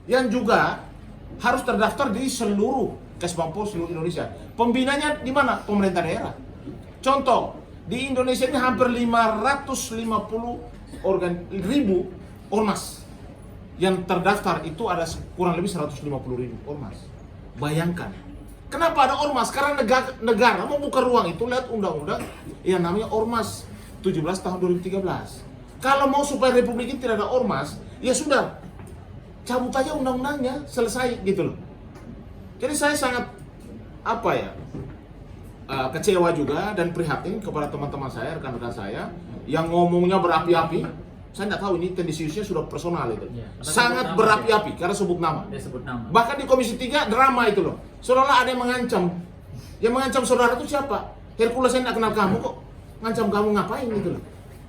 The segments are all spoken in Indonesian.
yang juga harus terdaftar di seluruh Kesbangpol seluruh Indonesia. Pembinanya di mana? Pemerintah daerah. Contoh, di Indonesia ini hampir 550.000 ormas yang terdaftar, itu ada kurang lebih 150.000 ormas. Bayangkan, kenapa ada ormas? Karena negara membuka ruang itu lewat undang-undang yang namanya Ormas 17 tahun 2013. Kalau mau supaya republik ini tidak ada ormas, ya sudah, cabut aja undang-undangnya, selesai gitu loh. Jadi saya sangat kecewa juga dan prihatin kepada teman-teman saya, rekan-rekan saya yang ngomongnya berapi-api. Saya nggak tahu ini tendensiusnya sudah personal itu. Ya, sangat berapi-api karena sebut nama. Dia sebut nama. Bahkan di Komisi 3 drama itu loh. Seolah-olah ada yang mengancam. Yang mengancam saudara itu siapa? Hercules, saya nggak kenal kamu kok. Ngancam kamu ngapain gitu loh.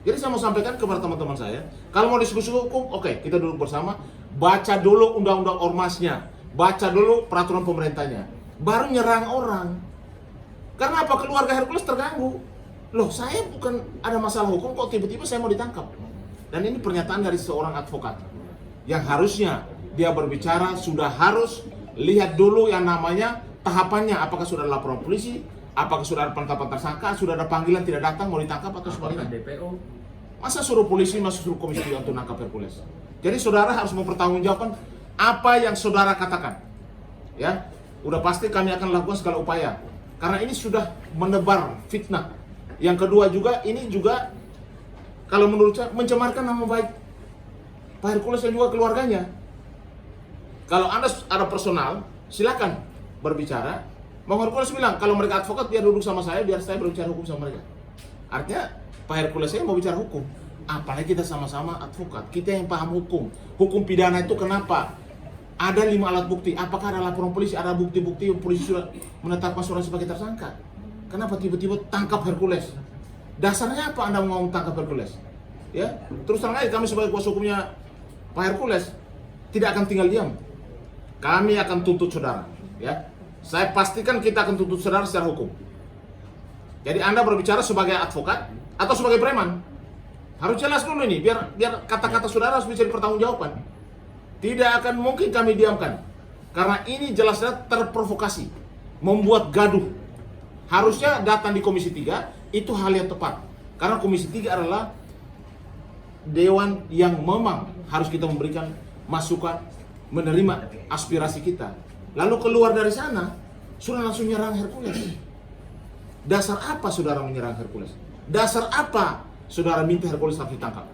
Jadi saya mau sampaikan kepada teman-teman saya, kalau mau diskusi hukum, oke, kita duduk bersama, baca dulu undang-undang ormasnya, baca dulu peraturan pemerintahnya, baru nyerang orang. Karena apa? Keluarga Hercules terganggu. Loh, saya bukan ada masalah hukum kok tiba-tiba saya mau ditangkap. Dan ini pernyataan dari seorang advokat yang harusnya dia berbicara sudah harus lihat dulu yang namanya tahapannya, apakah sudah ada laporan polisi, apakah sudah ada penetapan tersangka, sudah ada panggilan tidak datang mau ditangkap atau sebagainya. DPO. Masa suruh polisi, masa suruh Komisi 3 untuk nangkap Hercules. Jadi saudara harus mempertanggungjawabkan apa yang saudara katakan. Ya, udah pasti kami akan lakukan segala upaya karena ini sudah menebar fitnah. Yang kedua juga, ini juga kalau menurut saya mencemarkan nama baik Pak Hercules dan juga keluarganya. Kalau Anda ada personal, silakan berbicara. Bang Hercules bilang, kalau mereka advokat biar duduk sama saya, biar saya berbicara hukum sama mereka. Artinya Pak Hercules saya mau bicara hukum. Apalagi kita sama-sama advokat, kita yang paham hukum. Hukum pidana itu kenapa? Ada 5 alat bukti. Apakah ada laporan polisi, ada bukti-bukti yang polisi sudah menetapkan seorang sebagai tersangka? Kenapa tiba-tiba tangkap Hercules? Dasarnya apa Anda mau tangkap Hercules? Ya, terus terang aja kami sebagai kuasa hukumnya Pak Hercules tidak akan tinggal diam. Kami akan tuntut saudara, ya. Saya pastikan kita akan tuntut saudara secara hukum. Jadi Anda berbicara sebagai advokat atau sebagai preman. Harus jelas dulu ini, biar kata-kata saudara harus bisa dipertanggungjawabkan. Tidak akan mungkin kami diamkan. Karena ini jelasnya terprovokasi, membuat gaduh. Harusnya datang di Komisi 3 itu hal yang tepat. Karena Komisi 3 adalah dewan yang memang harus kita memberikan masukan, menerima aspirasi kita. Lalu keluar dari sana, sudah langsung nyerang Hercules. Dasar apa saudara menyerang Hercules? Dasar apa saudara minta Hercules harus ditangkap?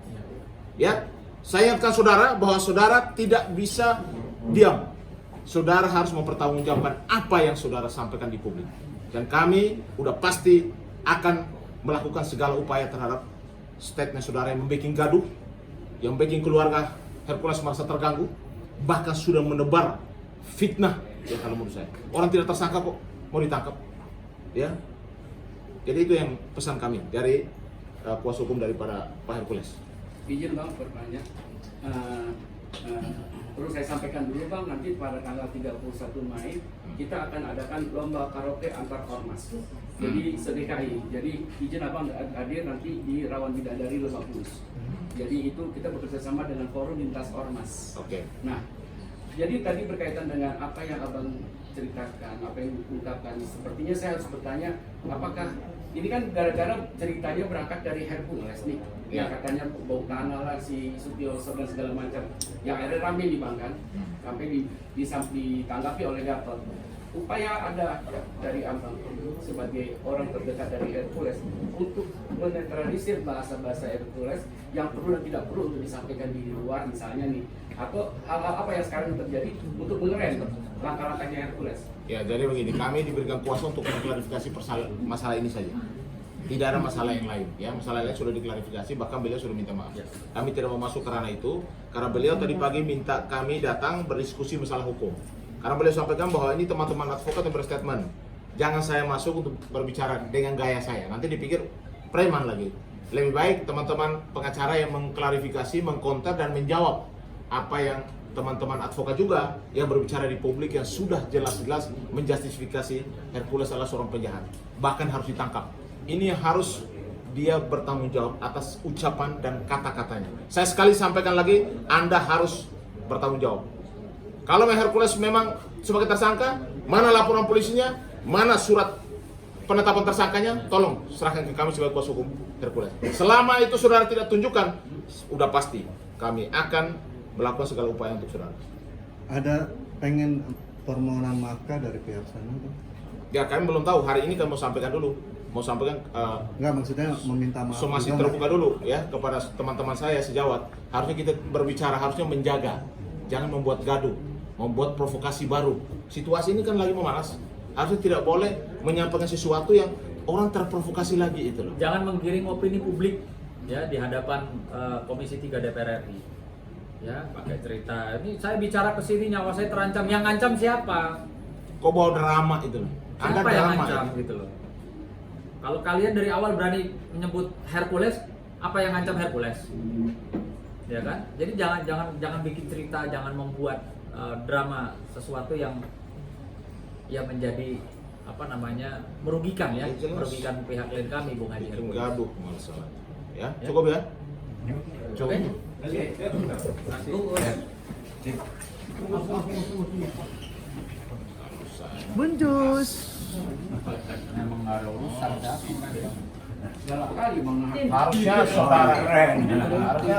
Ya, saya ingatkan saudara bahwa saudara tidak bisa diam. Saudara harus mempertanggungjawabkan apa yang saudara sampaikan di publik. Dan kami udah pasti akan melakukan segala upaya terhadap statement saudara yang membuat gaduh, yang membuat keluarga Hercules merasa terganggu, bahkan sudah menebar fitnah. Ya, kalau menurut saya, orang tidak tersangka kok mau ditangkap. Ya, jadi itu yang pesan kami dari kuasa hukum daripada Pak Hercules. Izin Bang bertanya, perlu saya sampaikan dulu Bang, nanti pada tanggal 31 Mei kita akan adakan lomba karaoke antar ormas. Jadi se-DKI, jadi izin Abang hadir nanti di Rawan Bidadari Lebak Bulus. Jadi itu kita bekerja sama dengan Forum Lintas Ormas. Oke. Nah, jadi tadi berkaitan dengan apa yang Abang ceritakan, apa yang diungkapkan, sepertinya saya harus bertanya, apakah ini kan gara-gara ceritanya berangkat dari Hercules nih, yang katanya bau tanah lah si Sutioso dan segala macam, yang akhirnya rame nih Bang kan, sampai ditanggapi oleh Gatot. Upaya ada dari Abang sebagai orang terdekat dari Hercules untuk menetralisir bahasa-bahasa Hercules yang perlu dan tidak perlu untuk disampaikan di luar misalnya nih, atau hal-hal apa yang sekarang terjadi untuk mengerem langkah-langkahnya Hercules. Ya, jadi begini, kami diberikan kuasa untuk mengklarifikasi masalah ini saja. Tidak ada masalah yang lain, ya. Masalah lain sudah diklarifikasi, bahkan beliau sudah minta maaf. Kami tidak mau masuk ke ranah itu, karena beliau tadi pagi minta kami datang berdiskusi masalah hukum. Karena beliau sampaikan bahwa ini teman-teman advokat yang berstatement, jangan saya masuk untuk berbicara dengan gaya saya, nanti dipikir preman lagi. Lebih baik teman-teman pengacara yang mengklarifikasi, mengkonter dan menjawab apa yang teman-teman advokat juga yang berbicara di publik yang sudah jelas-jelas menjustifikasi Hercules adalah seorang penjahat, bahkan harus ditangkap. Ini yang harus dia bertanggung jawab atas ucapan dan kata-katanya. Saya sekali sampaikan lagi, Anda harus bertanggung jawab. Kalau Hercules memang sebagai tersangka, mana laporan polisinya, mana surat penetapan tersangkanya, tolong serahkan ke kami sebagai kuasa hukum Hercules. Selama itu saudara tidak tunjukkan, udah pasti kami akan melakukan segala upaya untuk saudara. Ada pengen permohonan maaf kah dari pihak sana, Bang? Ya kami belum tahu, hari ini kami mau sampaikan dulu. Mau sampaikan Enggak, maksudnya meminta maaf. somasi juga terbuka dulu ya kepada teman-teman saya sejawat. Harusnya kita berbicara, harusnya menjaga, jangan membuat gaduh, membuat provokasi baru. Situasi ini kan lagi memanas, harusnya tidak boleh menyampaikan sesuatu yang orang terprovokasi lagi itu loh. Jangan menggiring opini publik ya di hadapan Komisi 3 DPR RI. Ya, pakai cerita. Ini saya bicara ke sini nyawa saya terancam. Yang ngancam siapa? Kok bawa drama itu loh? Anda Siapa yang drama ngancam ya? gitu loh. Kalau kalian dari awal berani menyebut Hercules, apa yang ngancam Hercules? Ya kan? Jadi jangan bikin cerita, jangan membuat drama sesuatu yang menjadi apa namanya merugikan ya, Ya, jelas. merugikan pihak klien kami, Bung Haji Bikin Hercules. gaduh masalah. Ya, Ya. cukup ya? Oke. Bunjus. Memang nggak ada urusan. Galak kali Bang. Harusnya saudara harusnya